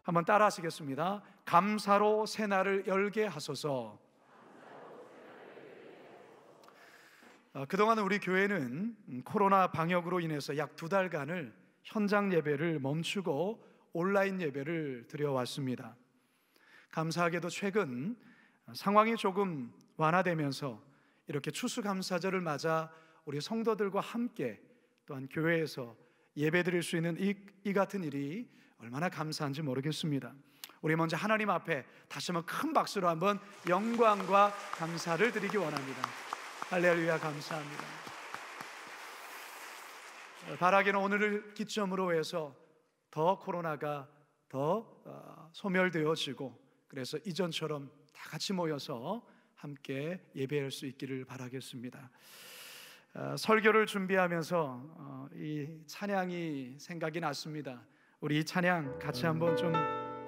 한번 따라 하시겠습니다. 감사로 새날을 열게 하소서. 그동안 우리 교회는 코로나 방역으로 인해서 약 2달간을 현장 예배를 멈추고 온라인 예배를 드려왔습니다. 감사하게도 최근 상황이 조금 완화되면서 이렇게 추수감사절을 맞아 우리 성도들과 함께 또한 교회에서 예배 드릴 수 있는 이 같은 일이 얼마나 감사한지 모르겠습니다. 우리 먼저 하나님 앞에 다시 한번 큰 박수로 한번 영광과 감사를 드리기 원합니다. 할렐루야, 감사합니다. 바라기는 오늘을 기점으로 해서 더 코로나가 더 소멸되어지고, 그래서 이전처럼 다 같이 모여서 함께 예배할 수 있기를 바라겠습니다. 설교를 준비하면서 이 찬양이 생각이 났습니다. 우리 이 찬양 같이 한번 좀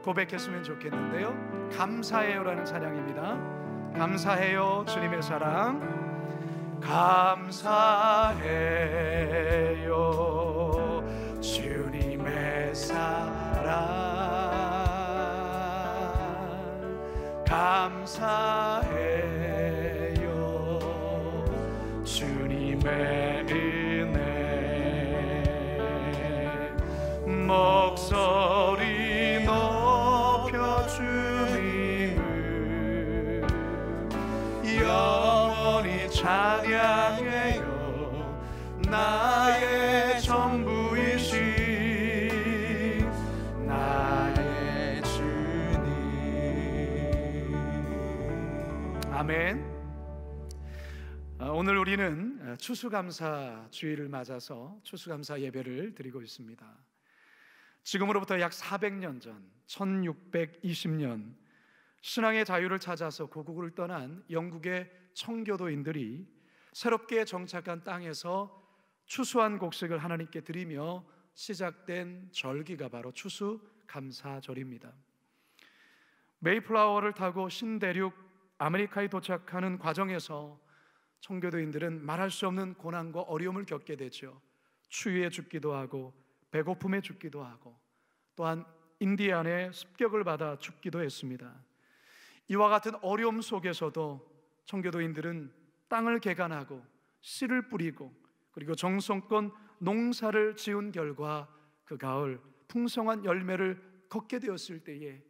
고백했으면 좋겠는데요. 감사해요라는 찬양입니다. 감사해요 주님의 사랑. 감사해요 주님의 사랑. 감사해요 주님의 은혜. 목소리 높여 주님을 영원히 찬양해요. 나의 전부이신 나의 주님. 아멘. 오늘 우리는 추수감사 주일을 맞아서 추수감사 예배를 드리고 있습니다. 지금으로부터 약 400년 전 1620년 신앙의 자유를 찾아서 고국을 떠난 영국의 청교도인들이 새롭게 정착한 땅에서 추수한 곡식을 하나님께 드리며 시작된 절기가 바로 추수감사절입니다. 메이플라워를 타고 신대륙 아메리카에 도착하는 과정에서 청교도인들은 말할 수 없는 고난과 어려움을 겪게 되죠. 추위에 죽기도 하고 배고픔에 죽기도 하고 또한 인디안의 습격을 받아 죽기도 했습니다. 이와 같은 어려움 속에서도 청교도인들은 땅을 개간하고 씨를 뿌리고 그리고 정성껏 농사를 지은 결과 그 가을 풍성한 열매를 걷게 되었을 때에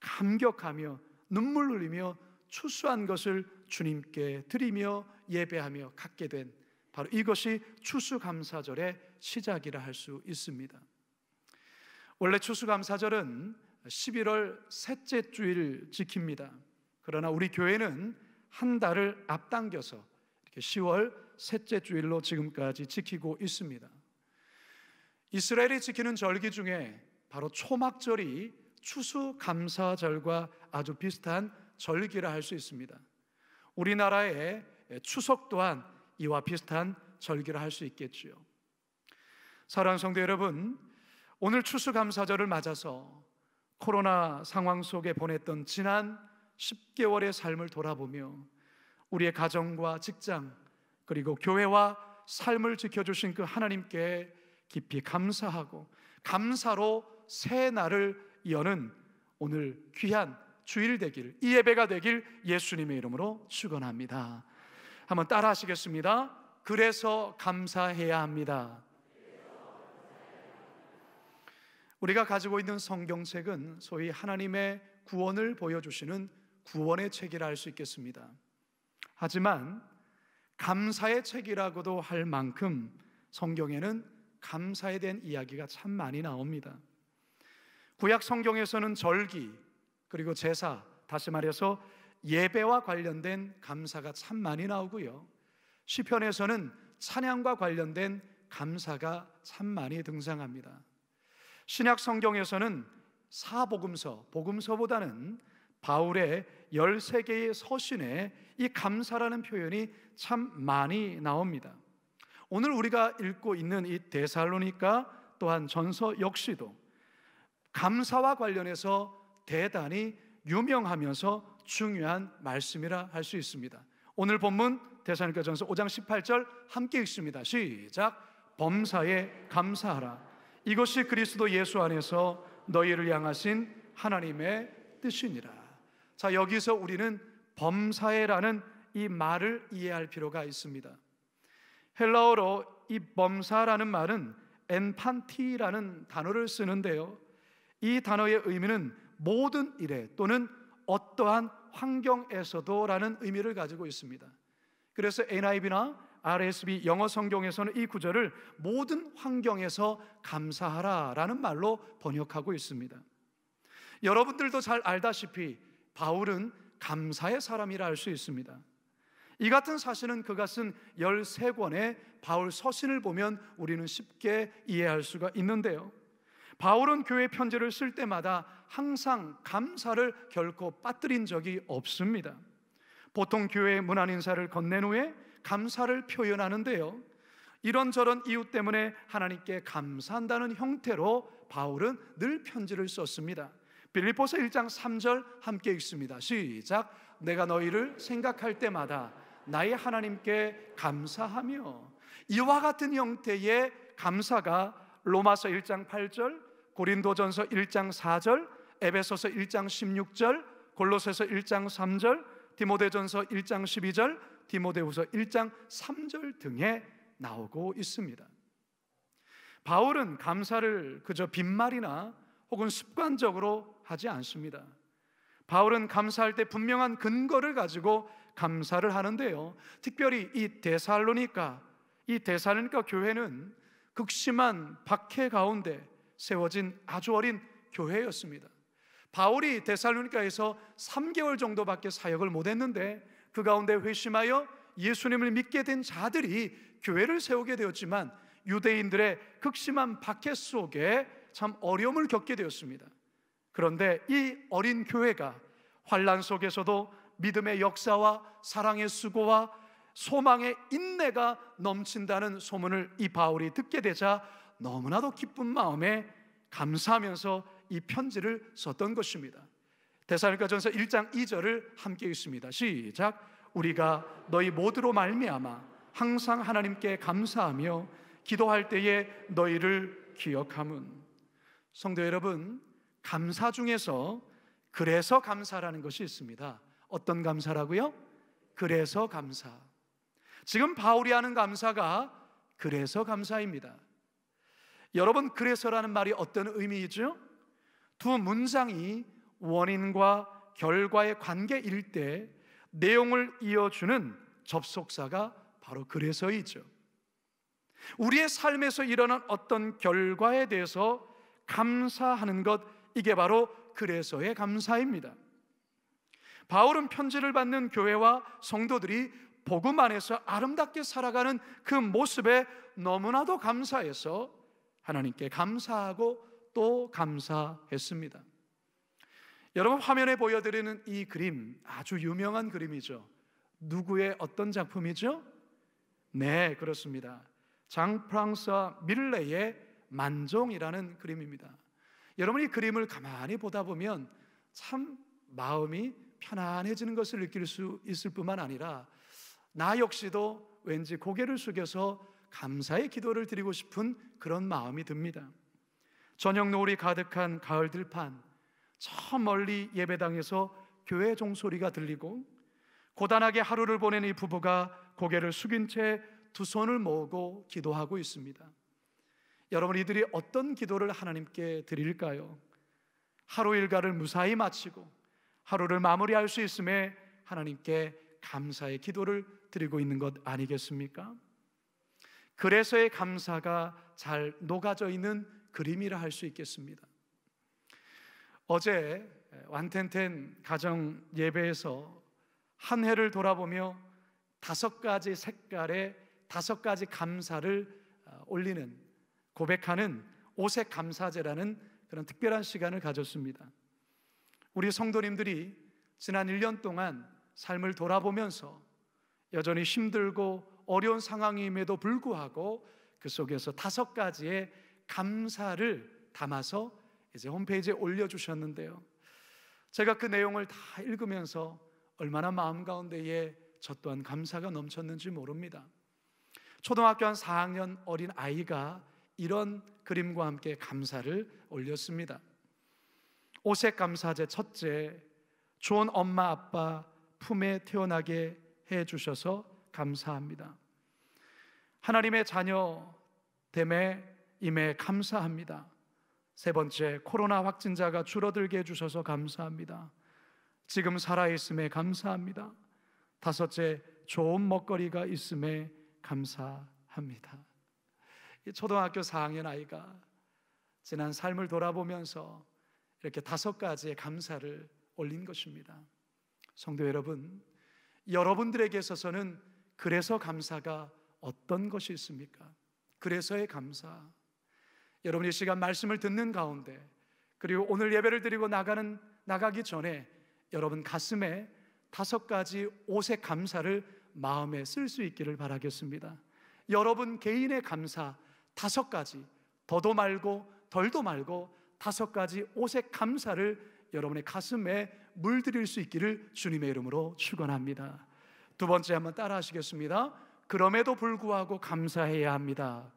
감격하며 눈물 흘리며 추수한 것을 주님께 드리며 예배하며 갖게 된 바로 이것이 추수감사절의 시작이라 할 수 있습니다. 원래 추수감사절은 11월 셋째 주일 지킵니다. 그러나 우리 교회는 한 달을 앞당겨서 이렇게 10월 셋째 주일로 지금까지 지키고 있습니다. 이스라엘이 지키는 절기 중에 바로 초막절이 추수감사절과 아주 비슷한 절기라 할 수 있습니다. 우리나라의 추석 또한 이와 비슷한 절기라 할 수 있겠지요. 사랑하는 성도 여러분, 오늘 추수감사절을 맞아서 코로나 상황 속에 보냈던 지난 10개월의 삶을 돌아보며 우리의 가정과 직장 그리고 교회와 삶을 지켜주신 그 하나님께 깊이 감사하고 감사로 새 날을 여는 오늘 귀한 주일 되길, 이 예배가 되길 예수님의 이름으로 축원합니다. 한번 따라 하시겠습니다. 그래서 감사해야 합니다. 우리가 가지고 있는 성경책은 소위 하나님의 구원을 보여주시는 구원의 책이라 할 수 있겠습니다. 하지만 감사의 책이라고도 할 만큼 성경에는 감사에 대한 이야기가 참 많이 나옵니다. 구약 성경에서는 절기 그리고 제사, 다시 말해서 예배와 관련된 감사가 참 많이 나오고요, 시편에서는 찬양과 관련된 감사가 참 많이 등장합니다. 신약 성경에서는 사복음서, 복음서보다는 바울의 13개의 서신에 이 감사라는 표현이 참 많이 나옵니다. 오늘 우리가 읽고 있는 이 데살로니가 또한 전서 역시도 감사와 관련해서 대단히 유명하면서 중요한 말씀이라 할 수 있습니다. 오늘 본문 데살로니가 전서 5장 18절 함께 읽습니다. 시작. 범사에 감사하라. 이것이 그리스도 예수 안에서 너희를 향하신 하나님의 뜻이니라. 자, 여기서 우리는 범사에라는 이 말을 이해할 필요가 있습니다. 헬라어로 이 범사라는 말은 엔판티라는 단어를 쓰는데요, 이 단어의 의미는 모든 일에 또는 어떠한 환경에서도 라는 의미를 가지고 있습니다. 그래서 NIV나 RSV 영어 성경에서는 이 구절을 모든 환경에서 감사하라 라는 말로 번역하고 있습니다. 여러분들도 잘 알다시피 바울은 감사의 사람이라 할 수 있습니다. 이 같은 사실은 그가 쓴 13권의 바울 서신을 보면 우리는 쉽게 이해할 수가 있는데요, 바울은 교회 편지를 쓸 때마다 항상 감사를 결코 빠뜨린 적이 없습니다. 보통 교회 문안 인사를 건넨 후에 감사를 표현하는데요, 이런저런 이유 때문에 하나님께 감사한다는 형태로 바울은 늘 편지를 썼습니다. 빌립보서 1장 3절 함께 읽습니다. 시작. 내가 너희를 생각할 때마다 나의 하나님께 감사하며. 이와 같은 형태의 감사가 로마서 1장 8절, 고린도전서 1장 4절, 에베소서 1장 16절, 골로새서 1장 3절, 디모데전서 1장 12절, 디모데후서 1장 3절 등에 나오고 있습니다. 바울은 감사를 그저 빈말이나 혹은 습관적으로 하지 않습니다. 바울은 감사할 때 분명한 근거를 가지고 감사를 하는데요, 특별히 이 데살로니가 교회는 극심한 박해 가운데 세워진 아주 어린 교회였습니다. 바울이 데살로니가에서 3개월 정도밖에 사역을 못했는데 그 가운데 회심하여 예수님을 믿게 된 자들이 교회를 세우게 되었지만 유대인들의 극심한 박해 속에 참 어려움을 겪게 되었습니다. 그런데 이 어린 교회가 환난 속에서도 믿음의 역사와 사랑의 수고와 소망의 인내가 넘친다는 소문을 이 바울이 듣게 되자 너무나도 기쁜 마음에 감사하면서 이 편지를 썼던 것입니다. 데살로니가전서 1장 2절을 함께 읽습니다. 시작. 우리가 너희 모두로 말미암아 항상 하나님께 감사하며 기도할 때에 너희를 기억함은. 성도 여러분, 감사 중에서 그래서 감사라는 것이 있습니다. 어떤 감사라고요? 그래서 감사. 지금 바울이 하는 감사가 그래서 감사입니다. 여러분, 그래서라는 말이 어떤 의미이죠? 두 문장이 원인과 결과의 관계일 때 내용을 이어주는 접속사가 바로 그래서이죠. 우리의 삶에서 일어난 어떤 결과에 대해서 감사하는 것, 이게 바로 그래서의 감사입니다. 바울은 편지를 받는 교회와 성도들이 복음 안에서 아름답게 살아가는 그 모습에 너무나도 감사해서 하나님께 감사하고 또 감사했습니다. 여러분, 화면에 보여드리는 이 그림 아주 유명한 그림이죠. 누구의 어떤 작품이죠? 네, 그렇습니다. 장 프랑스와 밀레의 만종이라는 그림입니다. 여러분, 이 그림을 가만히 보다 보면 참 마음이 편안해지는 것을 느낄 수 있을 뿐만 아니라 나 역시도 왠지 고개를 숙여서 감사의 기도를 드리고 싶은 그런 마음이 듭니다. 저녁 노을이 가득한 가을 들판, 저 멀리 예배당에서 교회 종소리가 들리고 고단하게 하루를 보낸 이 부부가 고개를 숙인 채 두 손을 모으고 기도하고 있습니다. 여러분, 이들이 어떤 기도를 하나님께 드릴까요? 하루 일과를 무사히 마치고 하루를 마무리할 수 있음에 하나님께 감사의 기도를 드리고 있는 것 아니겠습니까? 그래서의 감사가 잘 녹아져 있는 그림이라 할 수 있겠습니다. 어제 완텐텐 가정 예배에서 한 해를 돌아보며 5가지 색깔의 5가지 감사를 올리는, 고백하는 오색 감사제라는 그런 특별한 시간을 가졌습니다. 우리 성도님들이 지난 1년 동안 삶을 돌아보면서 여전히 힘들고 어려운 상황임에도 불구하고 그 속에서 5가지의 감사를 담아서 이제 홈페이지에 올려주셨는데요, 제가 그 내용을 다 읽으면서 얼마나 마음 가운데에 저 또한 감사가 넘쳤는지 모릅니다. 초등학교 한 4학년 어린 아이가 이런 그림과 함께 감사를 올렸습니다. 오색 감사제 첫째, 좋은 엄마 아빠 품에 태어나게 해주셔서 감사합니다. 하나님의 자녀 됨에 임해 감사합니다. 세 번째, 코로나 확진자가 줄어들게 해주셔서 감사합니다. 지금 살아있음에 감사합니다. 다섯째, 좋은 먹거리가 있음에 감사합니다. 초등학교 4학년 아이가 지난 삶을 돌아보면서 이렇게 5가지의 감사를 올린 것입니다. 성도 여러분, 여러분들에게 있어서는 그래서 감사가 어떤 것이 있습니까? 그래서의 감사. 여러분 이 시간 말씀을 듣는 가운데, 그리고 오늘 예배를 드리고 나가기 전에 여러분 가슴에 5가지 오색 감사를 마음에 쓸 수 있기를 바라겠습니다. 여러분 개인의 감사 5가지, 더도 말고 덜도 말고 5가지 오색 감사를 여러분의 가슴에 물들일 수 있기를 주님의 이름으로 축원합니다. 두 번째 한번 따라 하시겠습니다. 그럼에도 불구하고 감사해야 합니다.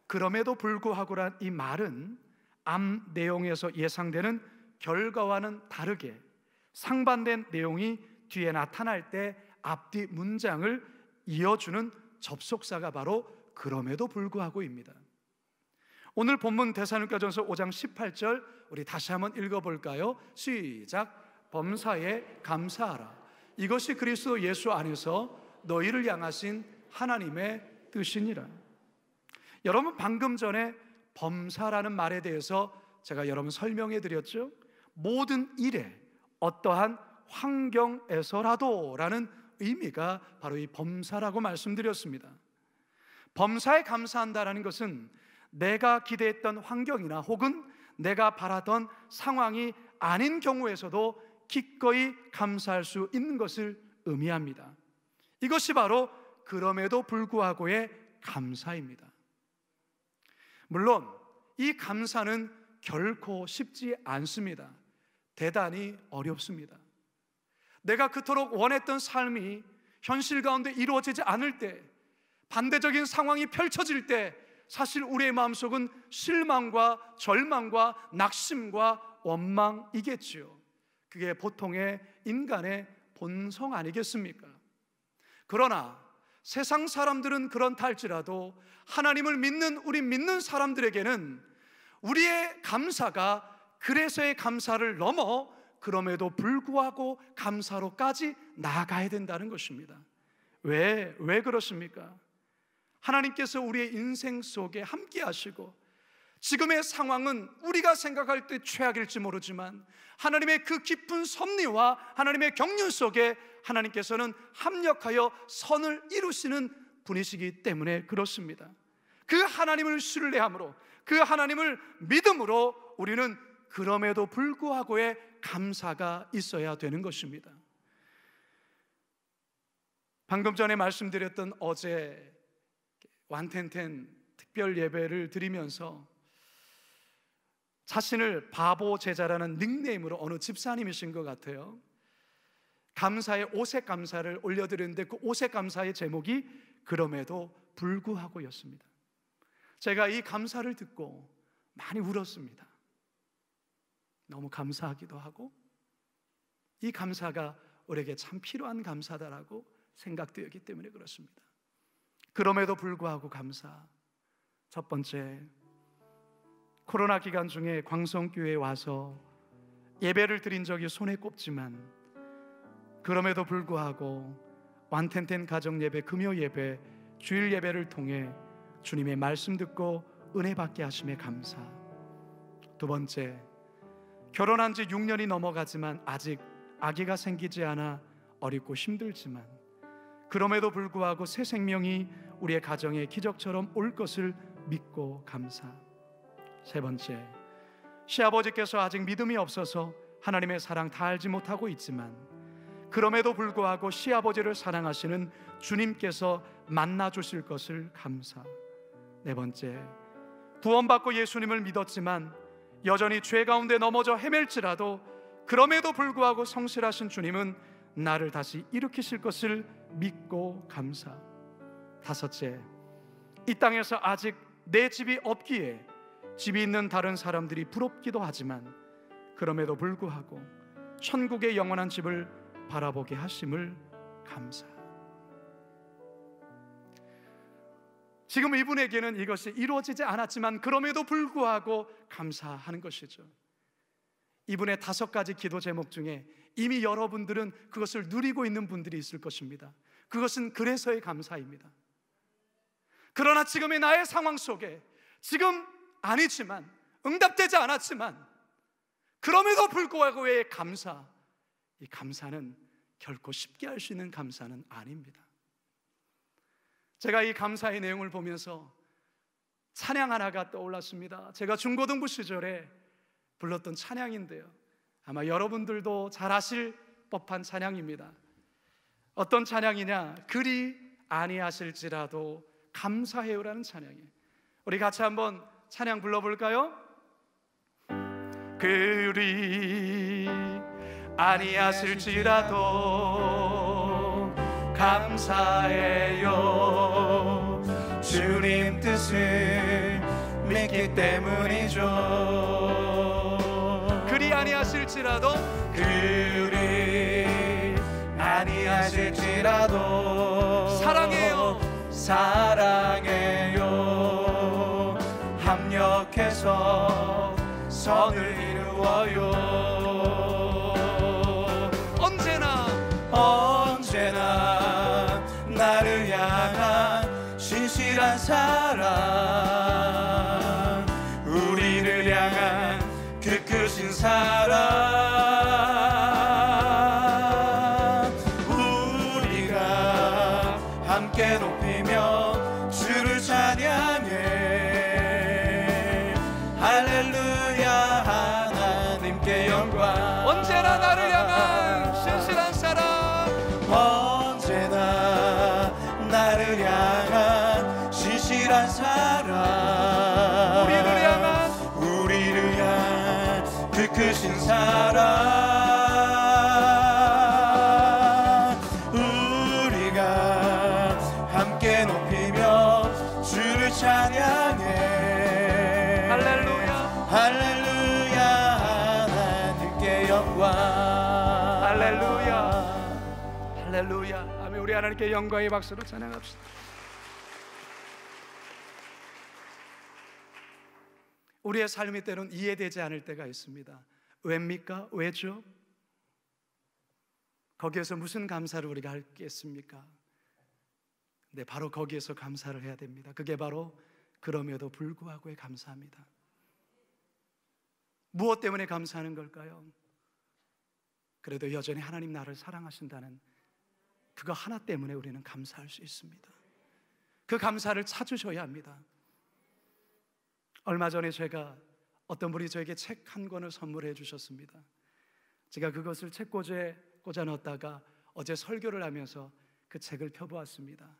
그럼에도 불구하고란 이 말은 앞 내용에서 예상되는 결과와는 다르게 상반된 내용이 뒤에 나타날 때 앞뒤 문장을 이어주는 접속사가 바로 그럼에도 불구하고입니다. 오늘 본문 데살로니가전서 5장 18절 우리 다시 한번 읽어볼까요? 시작. 범사에 감사하라. 이것이 그리스도 예수 안에서 너희를 향하신 하나님의 뜻이니라. 여러분 방금 전에 범사라는 말에 대해서 제가 여러분 설명해 드렸죠. 모든 일에 어떠한 환경에서라도 라는 의미가 바로 이 범사라고 말씀드렸습니다. 범사에 감사한다라는 것은 내가 기대했던 환경이나 혹은 내가 바라던 상황이 아닌 경우에서도 기꺼이 감사할 수 있는 것을 의미합니다. 이것이 바로 그럼에도 불구하고의 감사입니다. 물론 이 감사는 결코 쉽지 않습니다. 대단히 어렵습니다. 내가 그토록 원했던 삶이 현실 가운데 이루어지지 않을 때, 반대적인 상황이 펼쳐질 때 사실 우리의 마음속은 실망과 절망과 낙심과 원망이겠지요. 그게 보통의 인간의 본성 아니겠습니까? 그러나 세상 사람들은 그렇다 할지라도 하나님을 믿는 우리 믿는 사람들에게는 우리의 감사가 그래서의 감사를 넘어 그럼에도 불구하고 감사로까지 나아가야 된다는 것입니다. 왜 그렇습니까? 하나님께서 우리의 인생 속에 함께 하시고 지금의 상황은 우리가 생각할 때 최악일지 모르지만 하나님의 그 깊은 섭리와 하나님의 경륜 속에 하나님께서는 합력하여 선을 이루시는 분이시기 때문에 그렇습니다. 그 하나님을 신뢰함으로, 그 하나님을 믿음으로 우리는 그럼에도 불구하고의 감사가 있어야 되는 것입니다. 방금 전에 말씀드렸던 어제 완텐텐 특별 예배를 드리면서 자신을 바보 제자라는 닉네임으로 어느 집사님이신 것 같아요. 감사의 오색 감사를 올려드렸는데 그 오색 감사의 제목이 그럼에도 불구하고였습니다. 제가 이 감사를 듣고 많이 울었습니다. 너무 감사하기도 하고 이 감사가 우리에게 참 필요한 감사다라고 생각되었기 때문에 그렇습니다. 그럼에도 불구하고 감사. 첫 번째, 코로나 기간 중에 광성교회에 와서 예배를 드린 적이 손에 꼽지만 그럼에도 불구하고 완텐텐 가정 예배, 금요 예배, 주일 예배를 통해 주님의 말씀 듣고 은혜 받게 하심에 감사. 두 번째, 결혼한 지 6년이 넘어가지만 아직 아기가 생기지 않아 어렵고 힘들지만 그럼에도 불구하고 새 생명이 우리의 가정에 기적처럼 올 것을 믿고 감사. 세 번째, 시아버지께서 아직 믿음이 없어서 하나님의 사랑 다 알지 못하고 있지만 그럼에도 불구하고 시아버지를 사랑하시는 주님께서 만나 주실 것을 감사. 네 번째, 구원받고 예수님을 믿었지만 여전히 죄 가운데 넘어져 헤맬지라도 그럼에도 불구하고 성실하신 주님은 나를 다시 일으키실 것을 믿고 감사. 다섯째, 이 땅에서 아직 내 집이 없기에 집이 있는 다른 사람들이 부럽기도 하지만 그럼에도 불구하고 천국의 영원한 집을 바라보게 하심을 감사. 지금 이분에게는 이것이 이루어지지 않았지만 그럼에도 불구하고 감사하는 것이죠. 이분의 5가지 기도 제목 중에 이미 여러분들은 그것을 누리고 있는 분들이 있을 것입니다. 그것은 그래서의 감사입니다. 그러나 지금의 나의 상황 속에 지금 아니지만, 응답되지 않았지만 그럼에도 불구하고의 감사, 이 감사는 결코 쉽게 할 수 있는 감사는 아닙니다. 제가 이 감사의 내용을 보면서 찬양 하나가 떠올랐습니다. 제가 중고등부 시절에 불렀던 찬양인데요, 아마 여러분들도 잘 아실 법한 찬양입니다. 어떤 찬양이냐? 그리 아니하실지라도 감사해요라는 찬양이에요. 우리 같이 한번 찬양 불러볼까요? 그리 아니하실지라도 감사해요. 주님 뜻을 믿기 때문이죠. 그리 아니하실지라도, 그리 아니하실지라도 사랑해요. 사랑해요. 합력해서 선을 이루어요. 언제나 나를 향한 신실한 사랑, 우리를 향한 그 크신 사랑, 우리가 함께 높이며 주를 찬양해. 할렐루야, 하나님께 영광. 언제나 나를 향한 신실한 사랑, 언제나 나를 향한 신실한 사랑, 우리를 향한 그 크신 사랑, 우리가 함께 높이며 주를 찬양해. 할렐루야, 할렐루야, 하나님께 영광. 할렐루야, 할렐루야. 아멘. 우리 하나님께 영광의 박수로 찬양합시다. 우리의 삶이 때론 이해되지 않을 때가 있습니다. 왜입니까? 왜죠? 거기에서 무슨 감사를 우리가 하겠습니까? 네, 바로 거기에서 감사를 해야 됩니다. 그게 바로 그럼에도 불구하고의 감사합니다. 무엇 때문에 감사하는 걸까요? 그래도 여전히 하나님 나를 사랑하신다는 그거 하나 때문에 우리는 감사할 수 있습니다. 그 감사를 찾으셔야 합니다. 얼마 전에 제가 어떤 분이 저에게 책 한 권을 선물해 주셨습니다. 제가 그것을 책꽂이에 꽂아 넣었다가 어제 설교를 하면서 그 책을 펴보았습니다.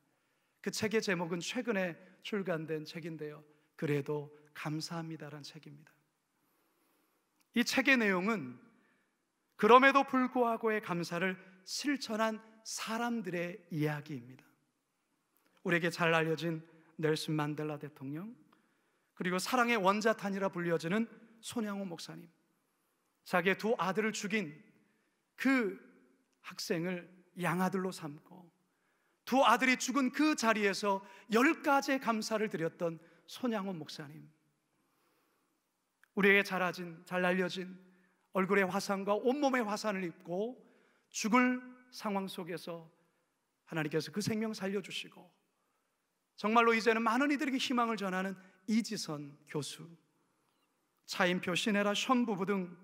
그 책의 제목은 최근에 출간된 책인데요, 그래도 감사합니다라는 책입니다. 이 책의 내용은 그럼에도 불구하고의 감사를 실천한 사람들의 이야기입니다. 우리에게 잘 알려진 넬슨 만델라 대통령, 그리고 사랑의 원자탄이라 불려지는 손양호 목사님, 자기의 2 아들을 죽인 그 학생을 양아들로 삼고 2 아들이 죽은 그 자리에서 10가지의 감사를 드렸던 손양호 목사님, 우리에게 잘 알려진 얼굴에 화상과 온몸에 화상을 입고 죽을 상황 속에서 하나님께서 그 생명 살려주시고 정말로 이제는 많은 이들에게 희망을 전하는 이지선 교수, 차인표, 신혜라, 션 부부 등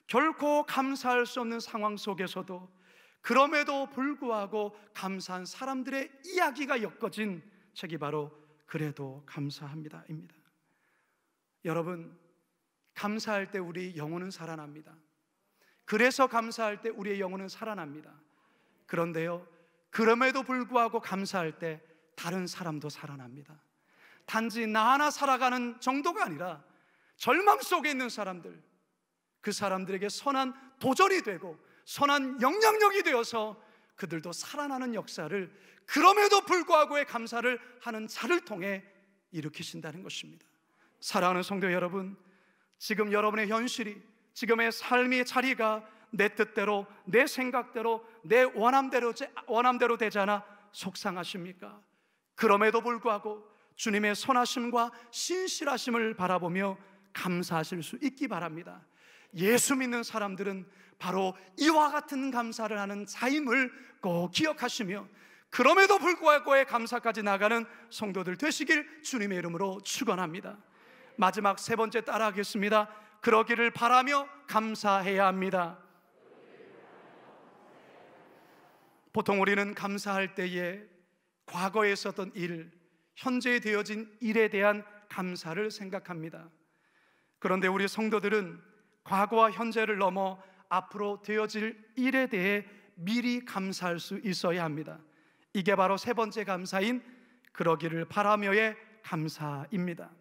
결코 감사할 수 없는 상황 속에서도 그럼에도 불구하고 감사한 사람들의 이야기가 엮어진 책이 바로 그래도 감사합니다입니다. 여러분, 감사할 때 우리 영혼은 살아납니다. 그래서 감사할 때 우리의 영혼은 살아납니다. 그런데요, 그럼에도 불구하고 감사할 때 다른 사람도 살아납니다. 단지 나 하나 살아가는 정도가 아니라 절망 속에 있는 사람들, 그 사람들에게 선한 도전이 되고 선한 영향력이 되어서 그들도 살아나는 역사를 그럼에도 불구하고의 감사를 하는 자를 통해 일으키신다는 것입니다. 사랑하는 성도 여러분, 지금 여러분의 현실이, 지금의 삶의 자리가 내 뜻대로, 내 생각대로, 내 원함대로 되지 않아 속상하십니까? 그럼에도 불구하고 주님의 선하심과 신실하심을 바라보며 감사하실 수 있기 바랍니다. 예수 믿는 사람들은 바로 이와 같은 감사를 하는 자임을 꼭 기억하시며, 그럼에도 불구하고의 감사까지 나가는 성도들 되시길 주님의 이름으로 축원합니다. 마지막 세 번째 따라하겠습니다. 그러기를 바라며 감사해야 합니다. 보통 우리는 감사할 때에 과거에 있었던 일, 현재 되어진 일에 대한 감사를 생각합니다. 그런데 우리 성도들은 과거와 현재를 넘어 앞으로 되어질 일에 대해 미리 감사할 수 있어야 합니다. 이게 바로 세 번째 감사인 그러기를 바라며의 감사입니다.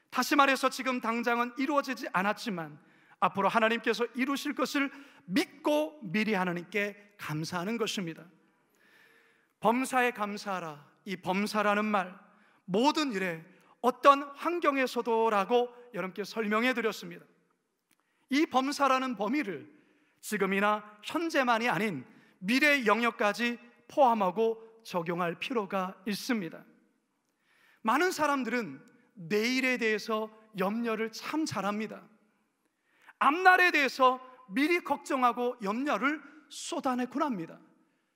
다시 말해서 지금 당장은 이루어지지 않았지만 앞으로 하나님께서 이루실 것을 믿고 미리 하나님께 감사하는 것입니다. 범사에 감사하라. 이 범사라는 말, 모든 일에 어떤 환경에서도 라고 여러분께 설명해 드렸습니다. 이 범사라는 범위를 지금이나 현재만이 아닌 미래의 영역까지 포함하고 적용할 필요가 있습니다. 많은 사람들은 내일에 대해서 염려를 참 잘합니다. 앞날에 대해서 미리 걱정하고 염려를 쏟아내곤 합니다.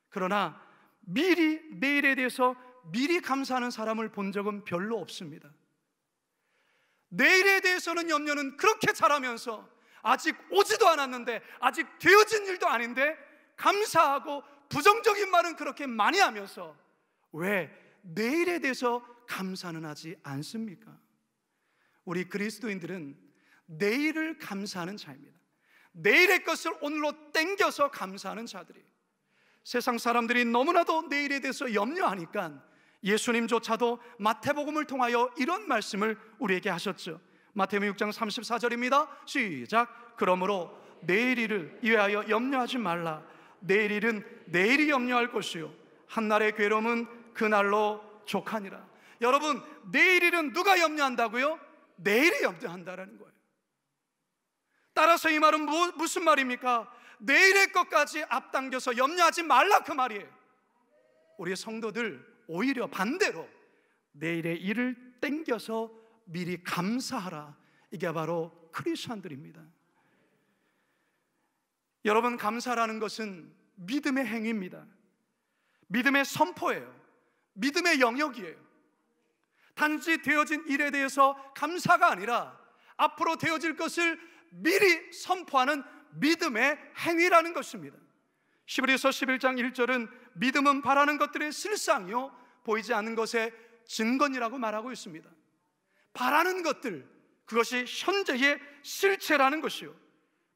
그러나 미리 내일에 대해서 미리 감사하는 사람을 본 적은 별로 없습니다. 내일에 대해서는 염려는 그렇게 잘하면서 아직 오지도 않았는데, 아직 되어진 일도 아닌데 감사하고 부정적인 말은 그렇게 많이 하면서 왜 내일에 대해서 감사는 하지 않습니까? 우리 그리스도인들은 내일을 감사하는 자입니다. 내일의 것을 오늘로 땡겨서 감사하는 자들이에요. 세상 사람들이 너무나도 내일에 대해서 염려하니까 예수님조차도 마태복음을 통하여 이런 말씀을 우리에게 하셨죠. 마태복음 6장 34절입니다 시작. 그러므로 내일 일을 위하여 염려하지 말라. 내일 일은 내일이 염려할 것이요 한날의 괴로움은 그날로 족하니라. 여러분, 내일 일은 누가 염려한다고요? 내일이 염려한다라는 거예요. 따라서 이 말은 무슨 말입니까? 내일의 것까지 앞당겨서 염려하지 말라, 그 말이에요. 우리 성도들 오히려 반대로 내일의 일을 땡겨서 미리 감사하라. 이게 바로 크리스천들입니다. 여러분, 감사라는 것은 믿음의 행위입니다. 믿음의 선포예요. 믿음의 영역이에요. 단지 되어진 일에 대해서 감사가 아니라 앞으로 되어질 것을 미리 선포하는 믿음의 행위라는 것입니다. 히브리서 11장 1절은 믿음은 바라는 것들의 실상이요 보이지 않는 것의 증거니라고 말하고 있습니다. 바라는 것들, 그것이 현재의 실체라는 것이요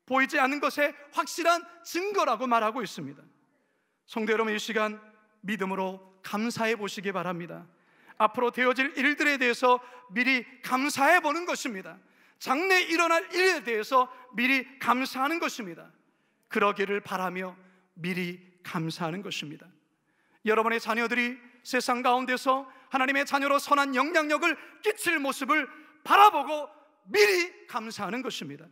보이지 않는 것의 확실한 증거라고 말하고 있습니다. 성도 여러분, 이 시간 믿음으로 감사해 보시기 바랍니다. 앞으로 되어질 일들에 대해서 미리 감사해 보는 것입니다. 장래에 일어날 일에 대해서 미리 감사하는 것입니다. 그러기를 바라며 미리 감사하는 것입니다. 여러분의 자녀들이 세상 가운데서 하나님의 자녀로 선한 영향력을 끼칠 모습을 바라보고 미리 감사하는 것입니다.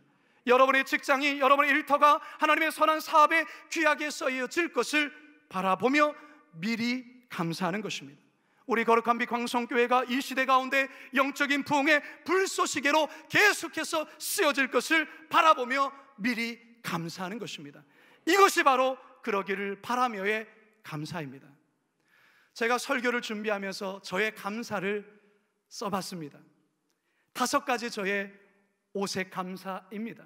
여러분의 직장이, 여러분의 일터가 하나님의 선한 사업에 귀하게 쓰여질 것을 바라보며 미리 감사하는 것입니다. 우리 거룩한 빛 광성교회가 이 시대 가운데 영적인 부흥의 불쏘시개로 계속해서 쓰여질 것을 바라보며 미리 감사하는 것입니다. 이것이 바로 그러기를 바라며의 감사입니다. 제가 설교를 준비하면서 저의 감사를 써봤습니다. 5가지 저의 오색 감사입니다.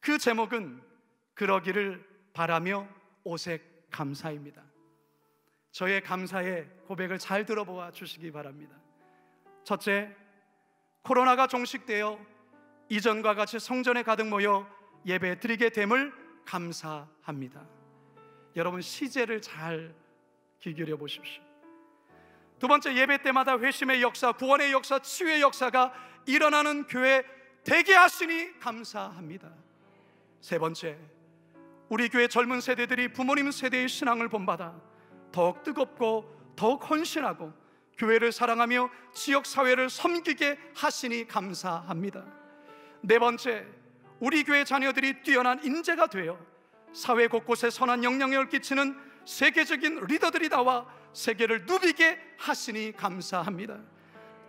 그 제목은 그러기를 바라며 오색 감사입니다. 저의 감사의 고백을 잘 들어보아 주시기 바랍니다. 첫째, 코로나가 종식되어 이전과 같이 성전에 가득 모여 예배 드리게 됨을 감사합니다. 여러분, 시제를 잘 귀 기울여 보십시오. 두 번째, 예배 때마다 회심의 역사, 구원의 역사, 치유의 역사가 일어나는 교회 되게 하시니 감사합니다. 세 번째, 우리 교회 젊은 세대들이 부모님 세대의 신앙을 본받아 더욱 뜨겁고 더욱 헌신하고 교회를 사랑하며 지역사회를 섬기게 하시니 감사합니다. 네 번째, 우리 교회 자녀들이 뛰어난 인재가 되어 사회 곳곳에 선한 영향력을 끼치는 세계적인 리더들이 나와 세계를 누비게 하시니 감사합니다.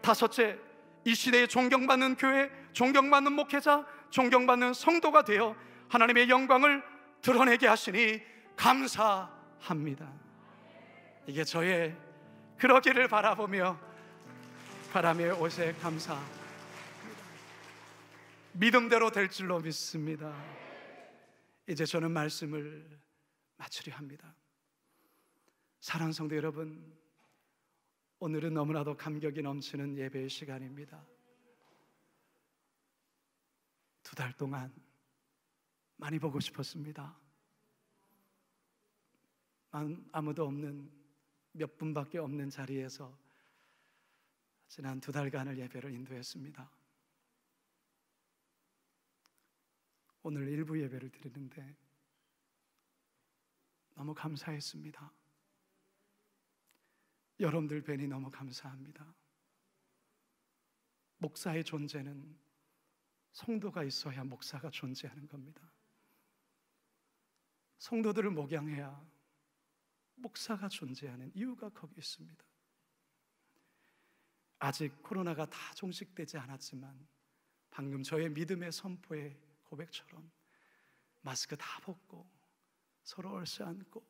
다섯째, 이 시대에 존경받는 교회, 존경받는 목회자, 존경받는 성도가 되어 하나님의 영광을 드러내게 하시니 감사합니다. 이게 저의 그러기를 바라보며 바람의 옷에 감사합니다. 믿음대로 될 줄로 믿습니다. 이제 저는 말씀을 마치려 합니다. 사랑하는 성도 여러분, 오늘은 너무나도 감격이 넘치는 예배의 시간입니다. 2달 동안 많이 보고 싶었습니다. 아무도 없는, 몇 분밖에 없는 자리에서 지난 2달간을 예배를 인도했습니다. 오늘 일부 예배를 드리는데 너무 감사했습니다. 여러분들 뵈니 너무 감사합니다. 목사의 존재는 성도가 있어야 목사가 존재하는 겁니다. 성도들을 목양해야 목사가 존재하는 이유가 거기 있습니다. 아직 코로나가 다 종식되지 않았지만 방금 저의 믿음의 선포의 고백처럼 마스크 다 벗고 서로 얼싸안고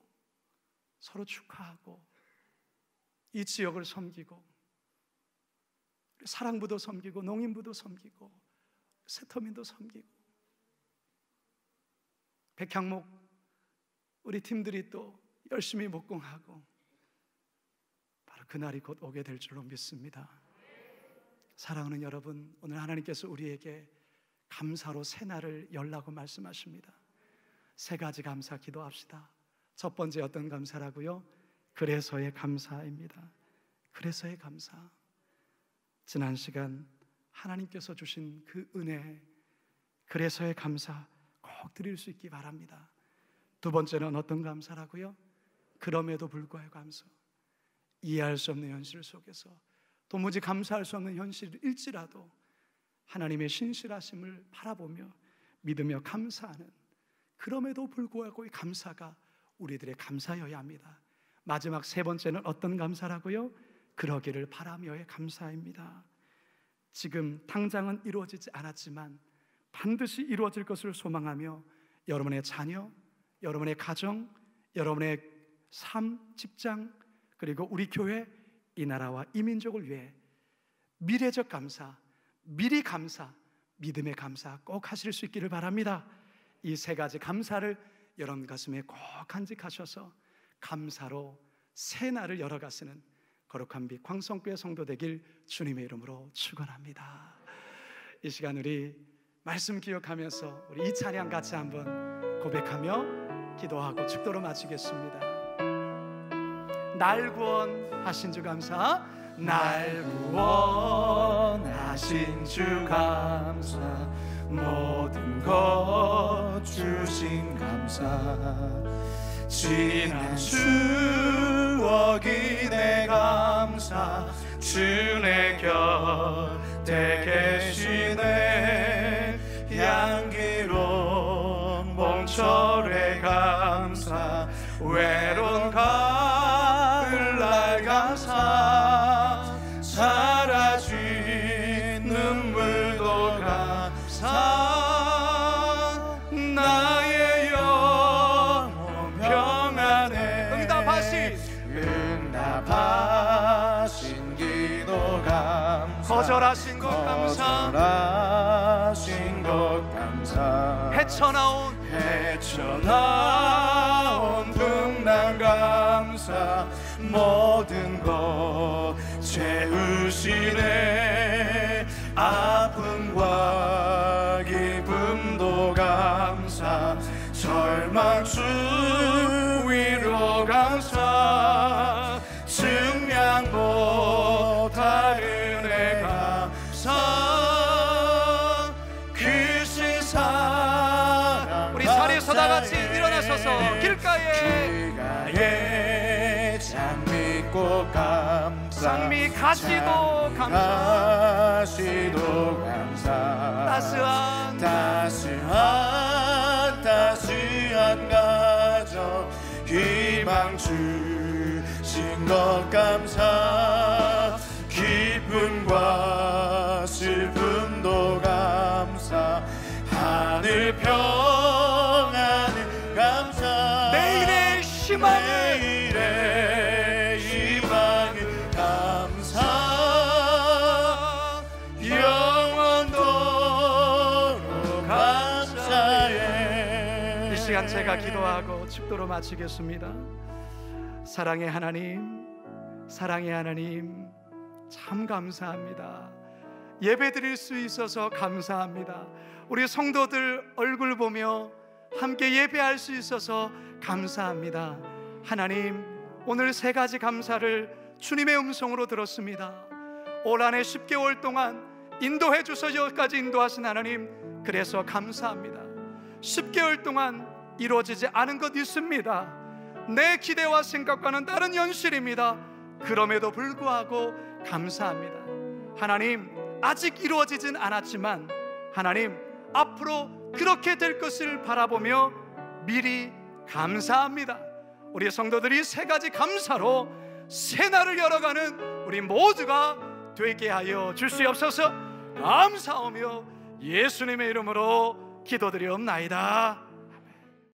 서로 축하하고 이 지역을 섬기고 사랑부도 섬기고 농인부도 섬기고 세터민도 섬기고 백향목 우리 팀들이 또 열심히 목공하고 바로 그날이 곧 오게 될 줄로 믿습니다. 사랑하는 여러분, 오늘 하나님께서 우리에게 감사로 새 날을 열라고 말씀하십니다. 3가지 감사 기도합시다. 첫 번째 어떤 감사라고요? 그래서의 감사입니다. 그래서의 감사. 지난 시간 하나님께서 주신 그 은혜, 그래서의 감사 꼭 드릴 수 있기 바랍니다. 두 번째는 어떤 감사라고요? 그럼에도 불구하고 감사. 이해할 수 없는 현실 속에서 도무지 감사할 수 없는 현실일지라도 하나님의 신실하심을 바라보며 믿으며 감사하는, 그럼에도 불구하고 이 감사가 우리들의 감사여야 합니다. 마지막 3번째는 어떤 감사라고요? 그러기를 바라며의 감사입니다. 지금 당장은 이루어지지 않았지만 반드시 이루어질 것을 소망하며 여러분의 자녀, 여러분의 가정, 여러분의 삶, 직장, 그리고 우리 교회, 이 나라와 이 민족을 위해 미래적 감사, 미리 감사, 믿음의 감사 꼭 하실 수 있기를 바랍니다. 이 3가지 감사를 여러분 가슴에 꼭 간직하셔서 감사로 새 날을 열어가시는 거룩한 빛 광성교회 성도 되길 주님의 이름으로 축원합니다. 이 시간 우리 말씀 기억하면서 우리 이 찬양 같이 한번 고백하며 기도하고 축도로 마치겠습니다. 날 구원하신 주 감사, 날 구원하신 주 감사, 모든 것 주신 감사, 지난 추억이 내 감사, 주의 곁에 계시네, 향기로운 봄철의 감사, 외로운 가을날 감사, 사라진 눈물도 감사, 나의 영혼 평안에 응답하신 기도 감사, 거절하신 것 감사, 거절하신 것 감사, 헤쳐나온 풍랑 감사, 모든 것 채우시네, 아픔과 기쁨도 감사, 절망 주위로 감사, 증량 못할 은혜 감사, 크신 사랑. 우리 자리에서 다 같이 일어나셔서 길가에 장미꽃 감사, 장미 가시도 감사, 가시도 감사. 따스한 가정 희망 주신 것 감사. 기쁨과 슬픔도 감사. 하늘 평안을 감사. 내일의 희망을 감사. 영원토록 감사해. 이 시간 제가 기도하고 축도로 마치겠습니다. 사랑의 하나님, 사랑의 하나님, 참 감사합니다. 예배 드릴 수 있어서 감사합니다. 우리 성도들 얼굴 보며 함께 예배할 수 있어서 감사합니다. 하나님, 오늘 세 가지 감사를 주님의 음성으로 들었습니다. 올 한해 10개월 동안 인도해 주셔서 여기까지 인도하신 하나님, 그래서 감사합니다. 10개월 동안 이루어지지 않은 것 있습니다. 내 기대와 생각과는 다른 현실입니다. 그럼에도 불구하고 감사합니다. 하나님, 아직 이루어지진 않았지만 하나님, 앞으로 그렇게 될 것을 바라보며 미리 감사합니다. 우리 성도들이 세 가지 감사로 새날을 열어가는 우리 모두가 되게 하여 주시옵소서. 감사하며 예수님의 이름으로 기도드리옵나이다.